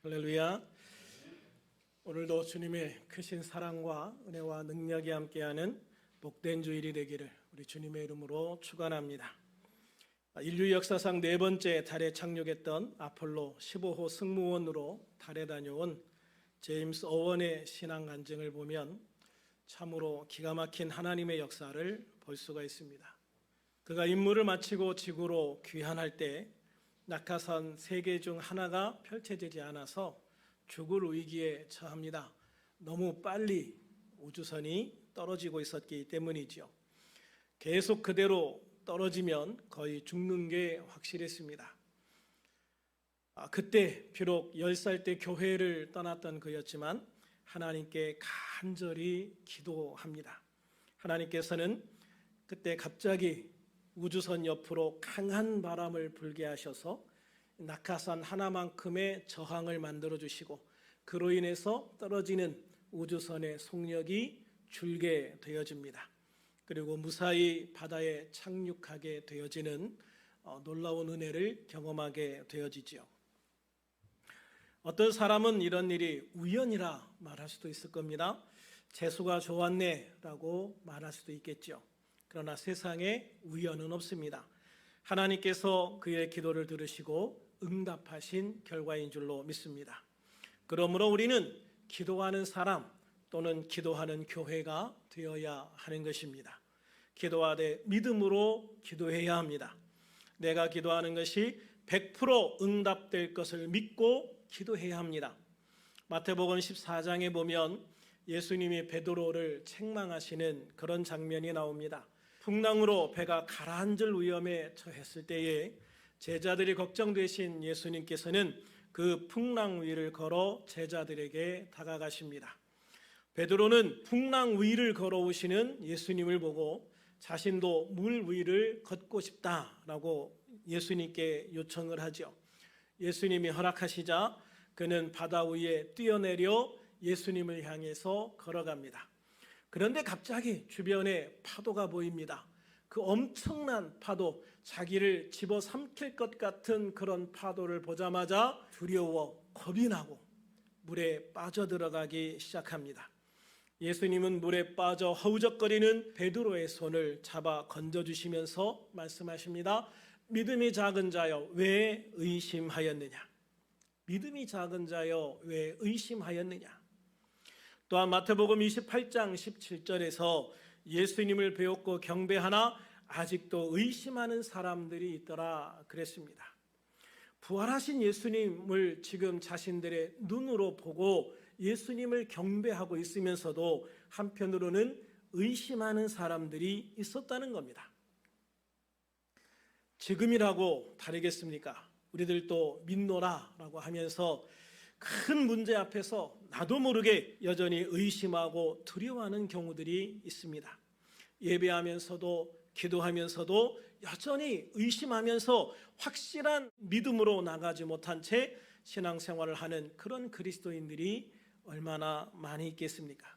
할렐루야. 오늘도 주님의 크신 사랑과 은혜와 능력이 함께하는 복된 주일이 되기를 우리 주님의 이름으로 축원합니다. 인류 역사상 네 번째 달에 착륙했던 아폴로 15호 승무원으로 달에 다녀온 제임스 오원의 신앙 간증을 보면 참으로 기가 막힌 하나님의 역사를 볼 수가 있습니다. 그가 임무를 마치고 지구로 귀환할 때 낙하산 3개 중 하나가 펼쳐지지 않아서 죽을 위기에 처합니다. 너무 빨리 우주선이 떨어지고 있었기 때문이죠. 계속 그대로 떨어지면 거의 죽는 게 확실했습니다. 그때 비록 10살 때 교회를 떠났던 그였지만 하나님께 간절히 기도합니다. 하나님께서는 그때 갑자기 우주선 옆으로 강한 바람을 불게 하셔서 낙하산 하나만큼의 저항을 만들어 주시고 그로 인해서 떨어지는 우주선의 속력이 줄게 되어집니다. 그리고 무사히 바다에 착륙하게 되어지는 놀라운 은혜를 경험하게 되어지죠. 어떤 사람은 이런 일이 우연이라 말할 수도 있을 겁니다. 재수가 좋았네 라고 말할 수도 있겠죠. 그러나 세상에 우연은 없습니다. 하나님께서 그의 기도를 들으시고 응답하신 결과인 줄로 믿습니다. 그러므로 우리는 기도하는 사람 또는 기도하는 교회가 되어야 하는 것입니다. 기도하되 믿음으로 기도해야 합니다. 내가 기도하는 것이 100% 응답될 것을 믿고 기도해야 합니다. 마태복음 14장에 보면 예수님이 베드로를 책망하시는 그런 장면이 나옵니다. 풍랑으로 배가 가라앉을 위험에 처했을 때에 제자들이 걱정되신 예수님께서는 그 풍랑 위를 걸어 제자들에게 다가가십니다. 베드로는 풍랑 위를 걸어오시는 예수님을 보고 자신도 물 위를 걷고 싶다라고 예수님께 요청을 하죠. 예수님이 허락하시자 그는 바다 위에 뛰어내려 예수님을 향해서 걸어갑니다. 그런데 갑자기 주변에 파도가 보입니다. 그 엄청난 파도, 자기를 집어삼킬 것 같은 그런 파도를 보자마자 두려워 겁이 나고 물에 빠져들어가기 시작합니다. 예수님은 물에 빠져 허우적거리는 베드로의 손을 잡아 건져주시면서 말씀하십니다. 믿음이 작은 자여 왜 의심하였느냐? 믿음이 작은 자여 왜 의심하였느냐? 또한 마태복음 28장 17절에서 예수님을 배웠고 경배하나 아직도 의심하는 사람들이 있더라 그랬습니다. 부활하신 예수님을 지금 자신들의 눈으로 보고 예수님을 경배하고 있으면서도 한편으로는 의심하는 사람들이 있었다는 겁니다. 지금이라고 다르겠습니까? 우리들도 믿노라라고 하면서 큰 문제 앞에서 나도 모르게 여전히 의심하고 두려워하는 경우들이 있습니다. 예배하면서도 기도하면서도 여전히 의심하면서 확실한 믿음으로 나가지 못한 채 신앙생활을 하는 그런 그리스도인들이 얼마나 많이 있겠습니까?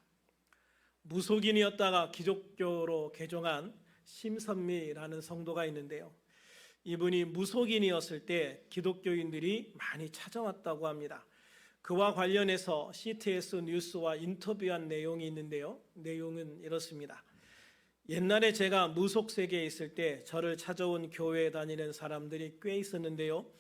무속인이었다가 기독교로 개종한 심선미라는 성도가 있는데요. 이분이 무속인이었을 때 기독교인들이 많이 찾아왔다고 합니다. 그와 관련해서 CTS 뉴스와 인터뷰한 내용이 있는데요. 내용은 이렇습니다. 옛날에 제가 무속 세계에 있을 때 저를 찾아온 교회에 다니는 사람들이 꽤 있었는데요.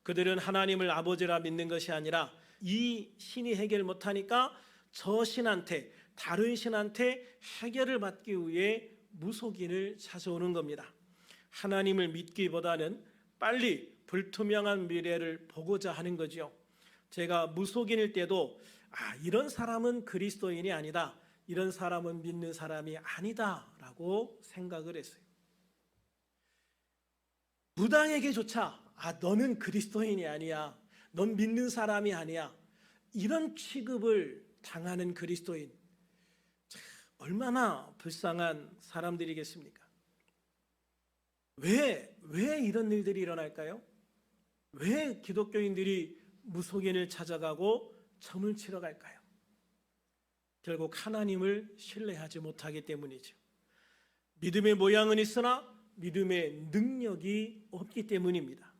그들은 하나님을 아버지라 믿는 것이 아니라 이 신이 해결 못하니까 저 신한테, 다른 신한테 해결을 받기 위해 무속인을 찾아오는 겁니다. 하나님을 믿기보다는 빨리 불투명한 미래를 보고자 하는 거죠. 제가 무속인일 때도 이런 사람은 그리스도인이 아니다, 이런 사람은 믿는 사람이 아니다 라고 생각을 했어요. 무당에게조차 너는 그리스도인이 아니야, 넌 믿는 사람이 아니야, 이런 취급을 당하는 그리스도인, 얼마나 불쌍한 사람들이겠습니까? 왜 이런 일들이 일어날까요? 왜 기독교인들이 무속인을 찾아가고 점을 치러 갈까요? 결국 하나님을 신뢰하지 못하기 때문이죠. 믿음의 모양은 있으나 믿음의 능력이 없기 때문입니다.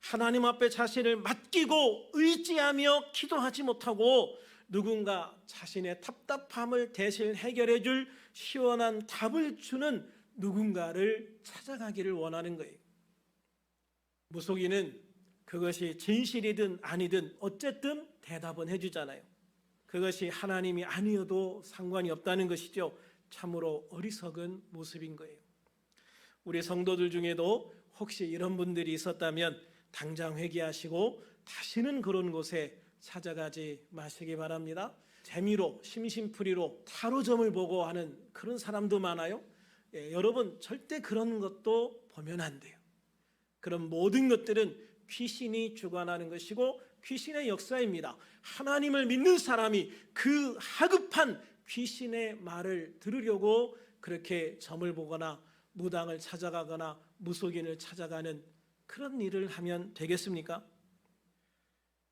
하나님 앞에 자신을 맡기고 의지하며 기도하지 못하고 누군가 자신의 답답함을 대신 해결해 줄 시원한 답을 주는 누군가를 찾아가기를 원하는 거예요. 무속인은 그것이 진실이든 아니든 어쨌든 대답은 해주잖아요. 그것이 하나님이 아니어도 상관이 없다는 것이죠. 참으로 어리석은 모습인 거예요. 우리 성도들 중에도 혹시 이런 분들이 있었다면 당장 회개하시고 다시는 그런 곳에 찾아가지 마시기 바랍니다. 재미로 심심풀이로 타로점을 보고 하는 그런 사람도 많아요. 여러분 절대 그런 것도 보면 안 돼요. 그런 모든 것들은 귀신이 주관하는 것이고 귀신의 역사입니다. 하나님을 믿는 사람이 그 하급한 귀신의 말을 들으려고 그렇게 점을 보거나 무당을 찾아가거나 무속인을 찾아가는 그런 일을 하면 되겠습니까?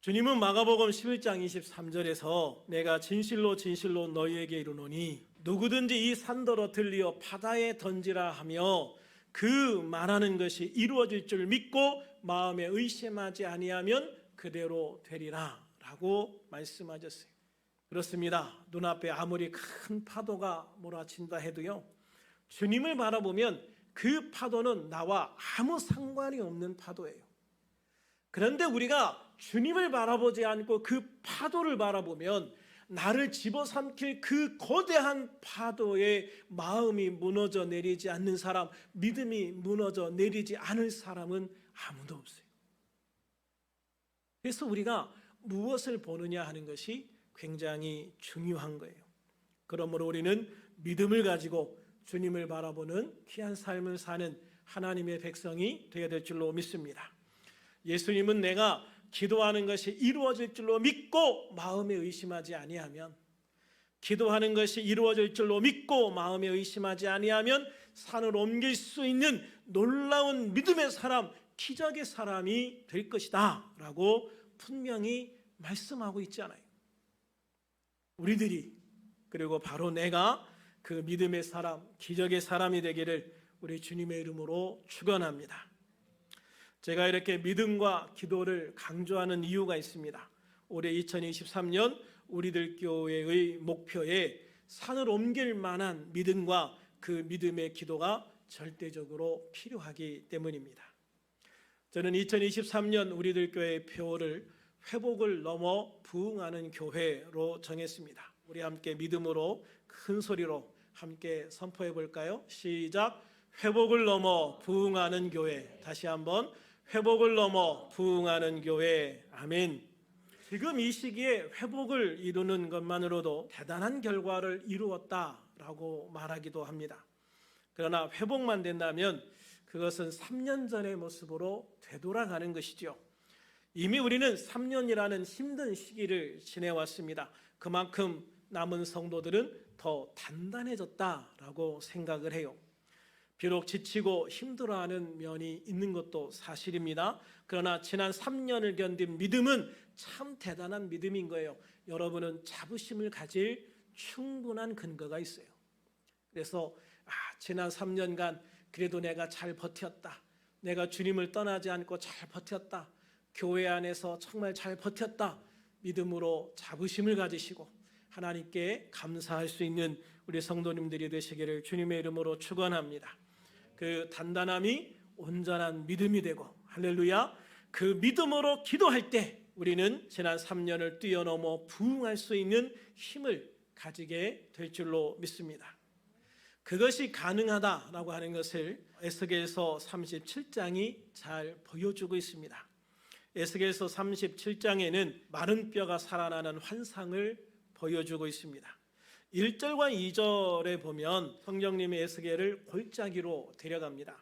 주님은 마가복음 11장 23절에서 내가 진실로 진실로 너희에게 이르노니 누구든지 이 산더러 들리어 바다에 던지라 하며 그 말하는 것이 이루어질 줄 믿고 마음에 의심하지 아니하면 그대로 되리라 라고 말씀하셨어요. 그렇습니다. 눈앞에 아무리 큰 파도가 몰아친다 해도요, 주님을 바라보면 그 파도는 나와 아무 상관이 없는 파도예요. 그런데 우리가 주님을 바라보지 않고 그 파도를 바라보면 나를 집어삼킬 그 거대한 파도에 마음이 무너져 내리지 않는 사람, 믿음이 무너져 내리지 않을 사람은 아무도 없어요. 그래서 우리가 무엇을 보느냐 하는 것이 굉장히 중요한 거예요. 그러므로 우리는 믿음을 가지고 주님을 바라보는 귀한 삶을 사는 하나님의 백성이 되어야 될 줄로 믿습니다. 예수님은 내가 기도하는 것이 이루어질 줄로 믿고 마음에 의심하지 아니하면, 기도하는 것이 이루어질 줄로 믿고 마음에 의심하지 아니하면 산을 옮길 수 있는 놀라운 믿음의 사람, 기적의 사람이 될 것이다 라고 분명히 말씀하고 있잖아요. 우리들이, 그리고 바로 내가 그 믿음의 사람, 기적의 사람이 되기를 우리 주님의 이름으로 축원합니다. 제가 이렇게 믿음과 기도를 강조하는 이유가 있습니다. 올해 2023년 우리들 교회의 목표에 산을 옮길 만한 믿음과 그 믿음의 기도가 절대적으로 필요하기 때문입니다. 저는 2023년 우리들 교회의 표어를 회복을 넘어 부흥하는 교회로 정했습니다. 우리 함께 믿음으로 큰 소리로 함께 선포해 볼까요? 시작. 회복을 넘어 부흥하는 교회. 다시 한번 회복을 넘어 부흥하는 교회. 아멘. 지금 이 시기에 회복을 이루는 것만으로도 대단한 결과를 이루었다라고 말하기도 합니다. 그러나 회복만 된다면 그것은 3년 전의 모습으로 되돌아가는 것이죠. 이미 우리는 3년이라는 힘든 시기를 지내왔습니다. 그만큼 남은 성도들은 더 단단해졌다라고 생각을 해요. 비록 지치고 힘들어하는 면이 있는 것도 사실입니다. 그러나 지난 3년을 견딘 믿음은 참 대단한 믿음인 거예요. 여러분은 자부심을 가질 충분한 근거가 있어요. 그래서 지난 3년간 그래도 내가 잘 버텼다. 내가 주님을 떠나지 않고 잘 버텼다. 교회 안에서 정말 잘 버텼다. 믿음으로 자부심을 가지시고 하나님께 감사할 수 있는 우리 성도님들이 되시기를 주님의 이름으로 축원합니다. 그 단단함이 온전한 믿음이 되고, 할렐루야, 그 믿음으로 기도할 때 우리는 지난 3년을 뛰어넘어 부흥할 수 있는 힘을 가지게 될 줄로 믿습니다. 그것이 가능하다라고 하는 것을 에스겔서 37장이 잘 보여주고 있습니다. 에스겔서 37장에는 마른 뼈가 살아나는 환상을 보여주고 있습니다. 1절과 2절에 보면 성령님이 에스겔을 골짜기로 데려갑니다.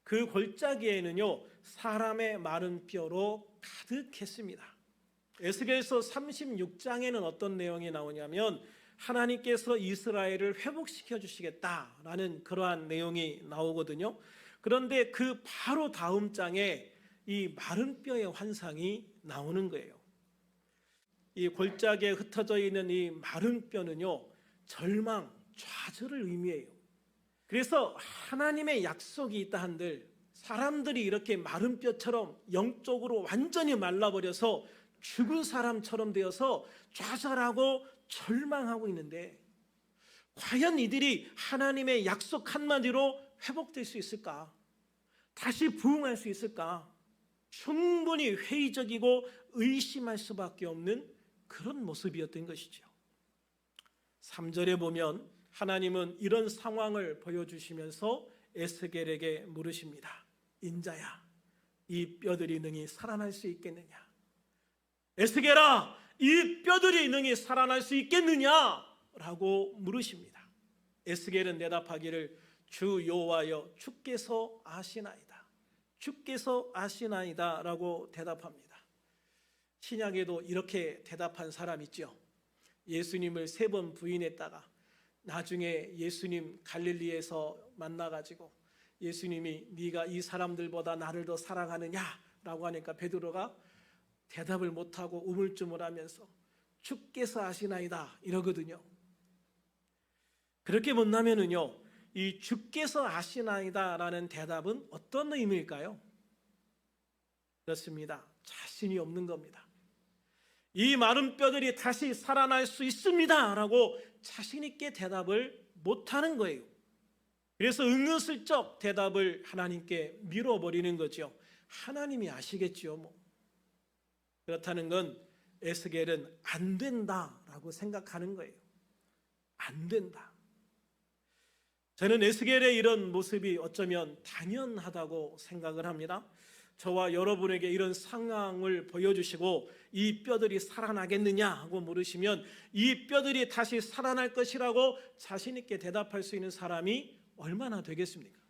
그 골짜기에는요, 사람의 마른 뼈로 가득했습니다. 에스겔서 36장에는 어떤 내용이 나오냐면 하나님께서 이스라엘을 회복시켜 주시겠다라는 그러한 내용이 나오거든요. 그런데 그 바로 다음 장에 이 마른 뼈의 환상이 나오는 거예요. 이 골짜기에 흩어져 있는 이 마른 뼈는요, 절망, 좌절을 의미해요. 그래서 하나님의 약속이 있다 한들 사람들이 이렇게 마른 뼈처럼 영적으로 완전히 말라버려서 죽은 사람처럼 되어서 좌절하고 절망하고 있는데, 과연 이들이 하나님의 약속 한마디로 회복될 수 있을까? 다시 부흥할 수 있을까? 충분히 회의적이고 의심할 수밖에 없는 그런 모습이었던 것이죠. 3절에 보면 하나님은 이런 상황을 보여주시면서 에스겔에게 물으십니다. 인자야, 이 뼈들이 능히 살아날 수 있겠느냐? 에스겔아, 이 뼈들이 능히 살아날 수 있겠느냐? 라고 물으십니다. 에스겔은 대답하기를 주 여호와여, 주께서 아시나이다. 주께서 아시나이다 라고 대답합니다. 신약에도 이렇게 대답한 사람 있죠. 예수님을 3번 부인했다가 나중에 예수님 갈릴리에서 만나가지고 예수님이 네가 이 사람들보다 나를 더 사랑하느냐? 라고 하니까 베드로가 대답을 못하고 우물쭈물하면서 주께서 아시나이다 이러거든요. 그렇게 본다면은요, 이 주께서 아시나이다 라는 대답은 어떤 의미일까요? 그렇습니다. 자신이 없는 겁니다. 이 마른 뼈들이 다시 살아날 수 있습니다 라고 자신 있게 대답을 못하는 거예요. 그래서 은근슬쩍 대답을 하나님께 밀어버리는 거죠. 하나님이 아시겠지요 뭐. 그렇다는 건 에스겔은 안 된다라고 생각하는 거예요. 안 된다. 저는 에스겔의 이런 모습이 어쩌면 당연하다고 생각을 합니다. 저와 여러분에게 이런 상황을 보여주시고 이 뼈들이 살아나겠느냐 하고 물으시면 이 뼈들이 다시 살아날 것이라고 자신 있게 대답할 수 있는 사람이 얼마나 되겠습니까?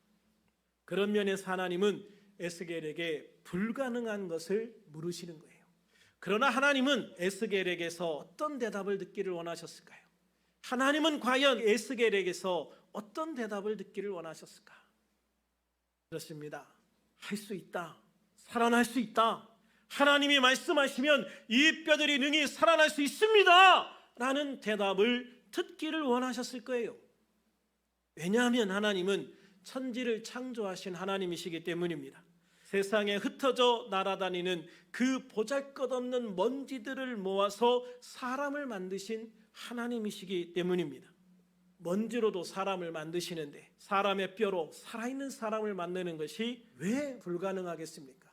그런 면에서 하나님은 에스겔에게 불가능한 것을 물으시는 거예요. 그러나 하나님은 에스겔에게서 어떤 대답을 듣기를 원하셨을까요? 하나님은 과연 에스겔에게서 어떤 대답을 듣기를 원하셨을까? 그렇습니다. 할 수 있다. 살아날 수 있다. 하나님이 말씀하시면 이 뼈들이 능히 살아날 수 있습니다 라는 대답을 듣기를 원하셨을 거예요. 왜냐하면 하나님은 천지를 창조하신 하나님이시기 때문입니다. 세상에 흩어져 날아다니는 그 보잘것없는 먼지들을 모아서 사람을 만드신 하나님이시기 때문입니다. 먼지로도 사람을 만드시는데 사람의 뼈로 살아있는 사람을 만드는 것이 왜 불가능하겠습니까?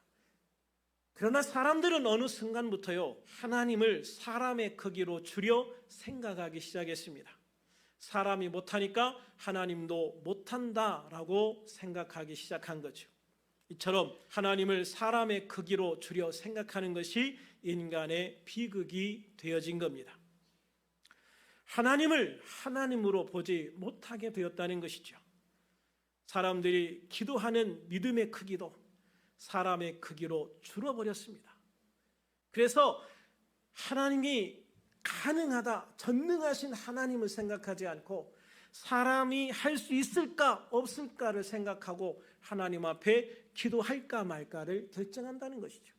그러나 사람들은 어느 순간부터요, 하나님을 사람의 크기로 줄여 생각하기 시작했습니다. 사람이 못하니까 하나님도 못한다라고 생각하기 시작한 거죠. 이처럼 하나님을 사람의 크기로 줄여 생각하는 것이 인간의 비극이 되어진 겁니다. 하나님을 하나님으로 보지 못하게 되었다는 것이죠. 사람들이 기도하는 믿음의 크기도 사람의 크기로 줄어버렸습니다. 그래서 하나님이 가능하다, 전능하신 하나님을 생각하지 않고 사람이 할 수 있을까 없을까를 생각하고 하나님 앞에 기도할까 말까를 결정한다는 것이죠.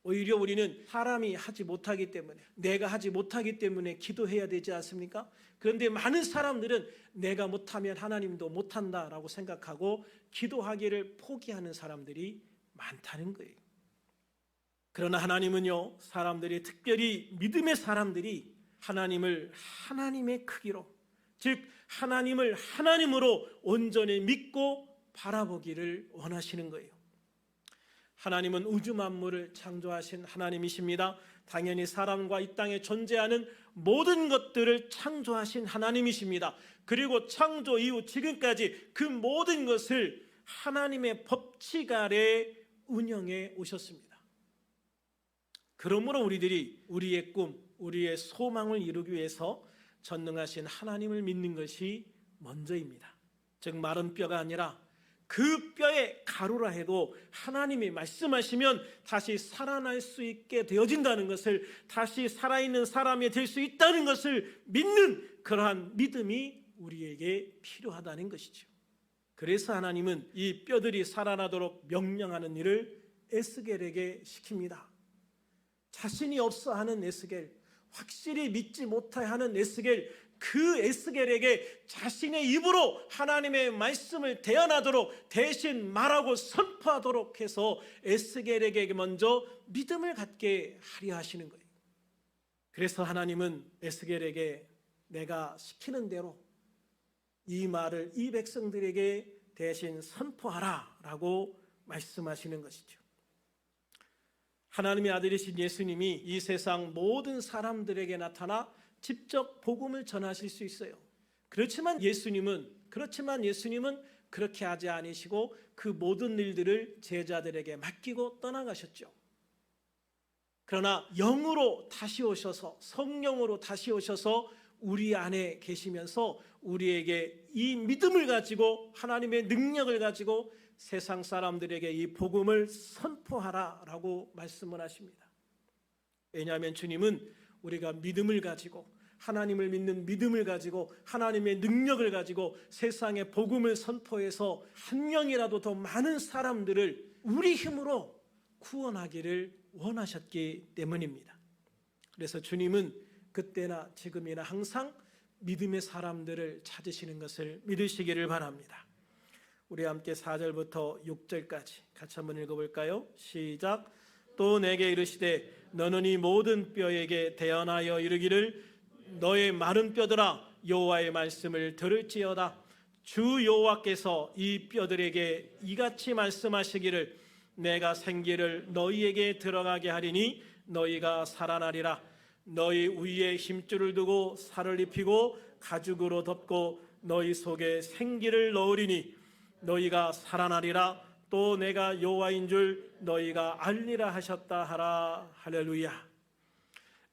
오히려 우리는 사람이 하지 못하기 때문에, 내가 하지 못하기 때문에 기도해야 되지 않습니까? 그런데 많은 사람들은 내가 못하면 하나님도 못한다라고 생각하고 기도하기를 포기하는 사람들이 많다는 거예요. 그러나 하나님은요, 사람들이, 특별히 믿음의 사람들이 하나님을 하나님의 크기로, 즉 하나님을 하나님으로 온전히 믿고 바라보기를 원하시는 거예요. 하나님은 우주 만물을 창조하신 하나님이십니다. 당연히 사람과 이 땅에 존재하는 모든 것들을 창조하신 하나님이십니다. 그리고 창조 이후 지금까지 그 모든 것을 하나님의 법칙 아래 운영해 오셨습니다. 그러므로 우리들이 우리의 꿈, 우리의 소망을 이루기 위해서 전능하신 하나님을 믿는 것이 먼저입니다. 즉 마른 뼈가 아니라 그 뼈에 가루라 해도 하나님이 말씀하시면 다시 살아날 수 있게 되어진다는 것을, 다시 살아있는 사람이 될 수 있다는 것을 믿는 그러한 믿음이 우리에게 필요하다는 것이죠. 그래서 하나님은 이 뼈들이 살아나도록 명령하는 일을 에스겔에게 시킵니다. 자신이 없어 하는 에스겔, 확실히 믿지 못하는 에스겔, 그 에스겔에게 자신의 입으로 하나님의 말씀을 대언하도록 대신 말하고 선포하도록 해서 에스겔에게 먼저 믿음을 갖게 하려 하시는 거예요. 그래서 하나님은 에스겔에게 내가 시키는 대로 이 말을 이 백성들에게 대신 선포하라 라고 말씀하시는 것이죠. 하나님의 아들이신 예수님이 이 세상 모든 사람들에게 나타나 직접 복음을 전하실 수 있어요. 그렇지만 예수님은 그렇게 하지 않으시고 그 모든 일들을 제자들에게 맡기고 떠나가셨죠. 그러나 영으로 다시 오셔서, 성령으로 다시 오셔서 우리 안에 계시면서 우리에게 이 믿음을 가지고 하나님의 능력을 가지고 세상 사람들에게 이 복음을 선포하라라고 말씀을 하십니다. 왜냐하면 주님은 우리가 믿음을 가지고, 하나님을 믿는 믿음을 가지고, 하나님의 능력을 가지고 세상에 복음을 선포해서 한 명이라도 더 많은 사람들을 우리 힘으로 구원하기를 원하셨기 때문입니다. 그래서 주님은 그때나 지금이나 항상 믿음의 사람들을 찾으시는 것을 믿으시기를 바랍니다. 우리 함께 4절부터 6절까지 같이 한번 읽어볼까요? 시작. 또 내게 이르시되 너는 이 모든 뼈에게 대언하여 이르기를 너의 마른 뼈들아 여호와의 말씀을 들을지어다. 주 여호와께서 이 뼈들에게 이같이 말씀하시기를 내가 생기를 너희에게 들어가게 하리니 너희가 살아나리라. 너희 위에 힘줄을 두고 살을 입히고 가죽으로 덮고 너희 속에 생기를 넣으리니 너희가 살아나리라. 또 내가 여호와인 줄 너희가 알리라 하셨다 하라. 할렐루야.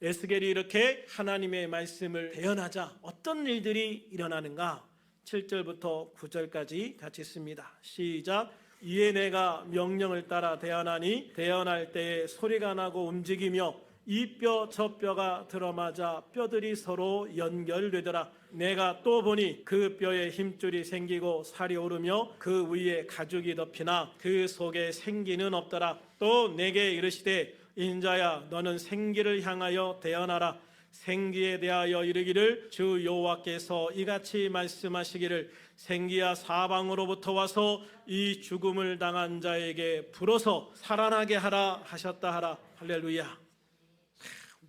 에스겔이 이렇게 하나님의 말씀을 대언하자 어떤 일들이 일어나는가? 7절부터 9절까지 같이 읽습니다. 시작. 이에 내가 명령을 따라 대언하니 대언할 때에 소리가 나고 움직이며 이 뼈 저 뼈가 들어맞아 뼈들이 서로 연결되더라. 내가 또 보니 그 뼈에 힘줄이 생기고 살이 오르며 그 위에 가죽이 덮이나 그 속에 생기는 없더라. 또 내게 이르시되 인자야 너는 생기를 향하여 대언하라. 생기에 대하여 이르기를 주 여호와께서 이같이 말씀하시기를 생기야 사방으로부터 와서 이 죽음을 당한 자에게 불어서 살아나게 하라 하셨다 하라. 할렐루야.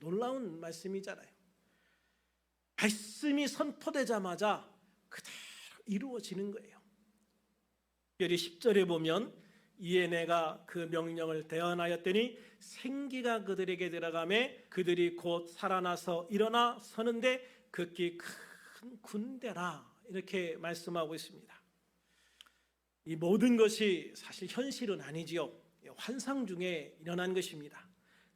놀라운 말씀이잖아요. 말씀이 선포되자마자 그대로 이루어지는 거예요. 특별히 10절에 보면 이에 내가 그 명령을 대언하였더니 생기가 그들에게 들어가매 그들이 곧 살아나서 일어나 서는데 극히 큰 군대라 이렇게 말씀하고 있습니다. 이 모든 것이 사실 현실은 아니지요. 환상 중에 일어난 것입니다.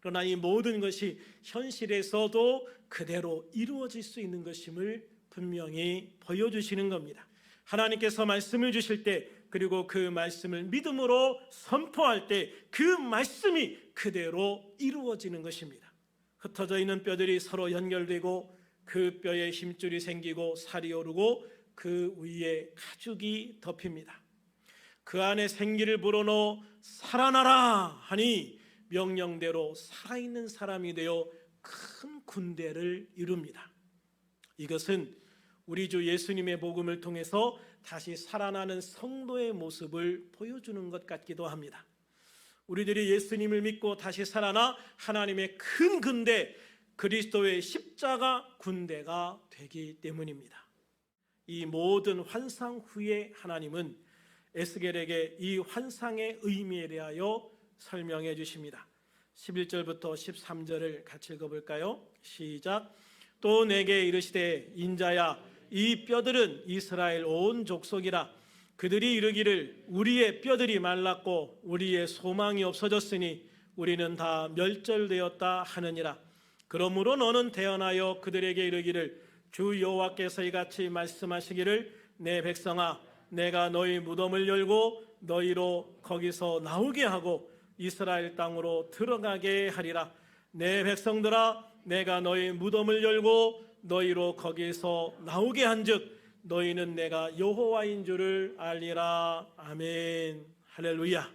그러나 이 모든 것이 현실에서도 그대로 이루어질 수 있는 것임을 분명히 보여주시는 겁니다. 하나님께서 말씀을 주실 때 그리고 그 말씀을 믿음으로 선포할 때 그 말씀이 그대로 이루어지는 것입니다. 흩어져 있는 뼈들이 서로 연결되고 그 뼈에 힘줄이 생기고 살이 오르고 그 위에 가죽이 덮입니다. 그 안에 생기를 불어넣어 살아나라 하니 명령대로 살아있는 사람이 되어 큰 군대를 이룹니다. 이것은 우리 주 예수님의 복음을 통해서 다시 살아나는 성도의 모습을 보여주는 것 같기도 합니다. 우리들이 예수님을 믿고 다시 살아나 하나님의 큰 군대, 그리스도의 십자가 군대가 되기 때문입니다. 이 모든 환상 후에 하나님은 에스겔에게 이 환상의 의미에 대하여 설명해 주십니다. 11절부터 13절을 같이 읽어볼까요? 시작. 또 내게 이르시되 인자야 이 뼈들은 이스라엘 온 족속이라. 그들이 이르기를 우리의 뼈들이 말랐고 우리의 소망이 없어졌으니 우리는 다 멸절되었다 하느니라. 그러므로 너는 대언하여 그들에게 이르기를 주 여호와께서 이같이 말씀하시기를 내 백성아 내가 너희 무덤을 열고 너희로 거기서 나오게 하고 이스라엘 땅으로 들어가게 하리라. 내 백성들아 내가 너희 무덤을 열고 너희로 거기서 나오게 한즉 너희는 내가 여호와인 줄을 알리라. 아멘. 할렐루야.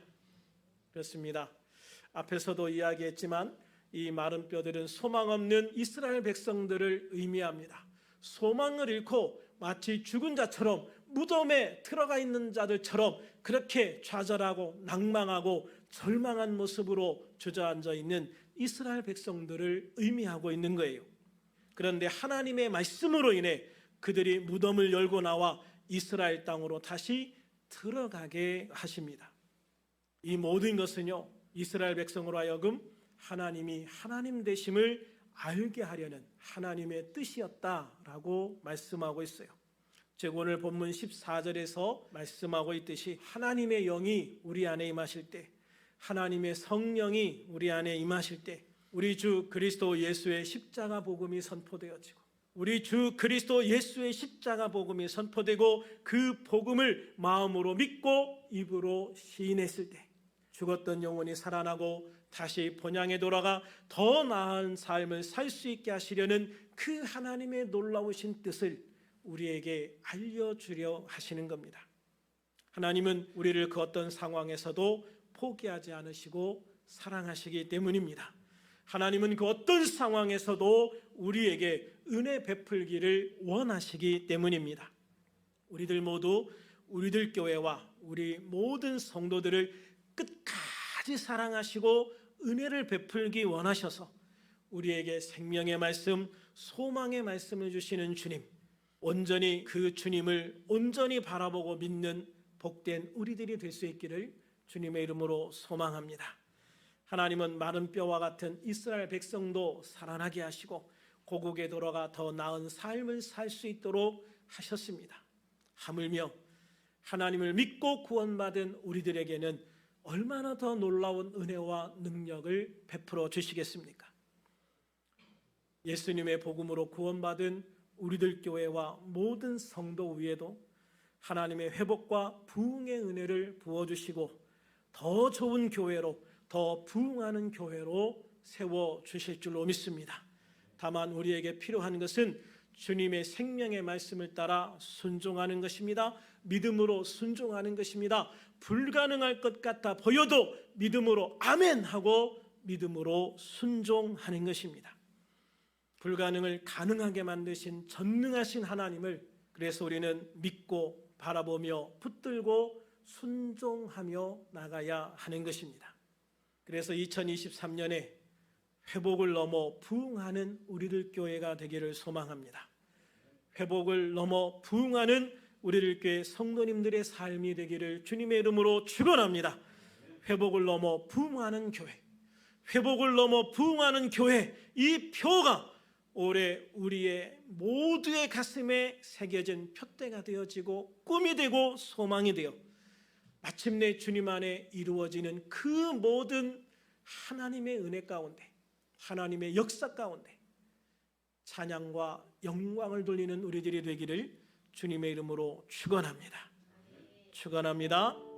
그렇습니다. 앞에서도 이야기했지만 이 마른 뼈들은 소망 없는 이스라엘 백성들을 의미합니다. 소망을 잃고 마치 죽은 자처럼 무덤에 들어가 있는 자들처럼 그렇게 좌절하고 낭망하고 절망한 모습으로 주저앉아 있는 이스라엘 백성들을 의미하고 있는 거예요. 그런데 하나님의 말씀으로 인해 그들이 무덤을 열고 나와 이스라엘 땅으로 다시 들어가게 하십니다. 이 모든 것은요, 이스라엘 백성으로 하여금 하나님이 하나님 되심을 알게 하려는 하나님의 뜻이었다라고 말씀하고 있어요. 즉 오늘 본문 14절에서 말씀하고 있듯이 하나님의 영이 우리 안에 임하실 때, 하나님의 성령이 우리 안에 임하실 때 우리 주 그리스도 예수의 십자가 복음이 선포되어지고, 우리 주 그리스도 예수의 십자가 복음이 선포되고 그 복음을 마음으로 믿고 입으로 시인했을 때 죽었던 영혼이 살아나고 다시 본향에 돌아가 더 나은 삶을 살 수 있게 하시려는 그 하나님의 놀라우신 뜻을 우리에게 알려주려 하시는 겁니다. 하나님은 우리를 그 어떤 상황에서도 포기하지 않으시고 사랑하시기 때문입니다. 하나님은 그 어떤 상황에서도 우리에게 은혜 베풀기를 원하시기 때문입니다. 우리들 모두 우리들 교회와 우리 모든 성도들을 끝까지 사랑하시고 은혜를 베풀기 원하셔서 우리에게 생명의 말씀, 소망의 말씀을 주시는 주님, 온전히 그 주님을 온전히 바라보고 믿는 복된 우리들이 될 수 있기를 주님의 이름으로 소망합니다. 하나님은 마른 뼈와 같은 이스라엘 백성도 살아나게 하시고 고국에 돌아가 더 나은 삶을 살 수 있도록 하셨습니다. 하물며 하나님을 믿고 구원받은 우리들에게는 얼마나 더 놀라운 은혜와 능력을 베풀어 주시겠습니까? 예수님의 복음으로 구원받은 우리들 교회와 모든 성도 위에도 하나님의 회복과 부흥의 은혜를 부어주시고 더 좋은 교회로, 더 부흥하는 교회로 세워주실 줄로 믿습니다. 다만 우리에게 필요한 것은 주님의 생명의 말씀을 따라 순종하는 것입니다. 믿음으로 순종하는 것입니다. 불가능할 것 같아 보여도 믿음으로 아멘 하고 믿음으로 순종하는 것입니다. 불가능을 가능하게 만드신 전능하신 하나님을 그래서 우리는 믿고 바라보며 붙들고 순종하며 나가야 하는 것입니다. 그래서 2023년에 회복을 넘어 부흥하는 우리들 교회가 되기를 소망합니다. 회복을 넘어 부흥하는 우리들 교회 성도님들의 삶이 되기를 주님의 이름으로 축원합니다. 회복을 넘어 부흥하는 교회, 회복을 넘어 부흥하는 교회, 이 표가 올해 우리의 모두의 가슴에 새겨진 표대가 되어지고 꿈이 되고 소망이 되어 마침내 주님 안에 이루어지는 그 모든 하나님의 은혜 가운데, 하나님의 역사 가운데 찬양과 영광을 돌리는 우리들이 되기를 주님의 이름으로 축원합니다. 축원합니다.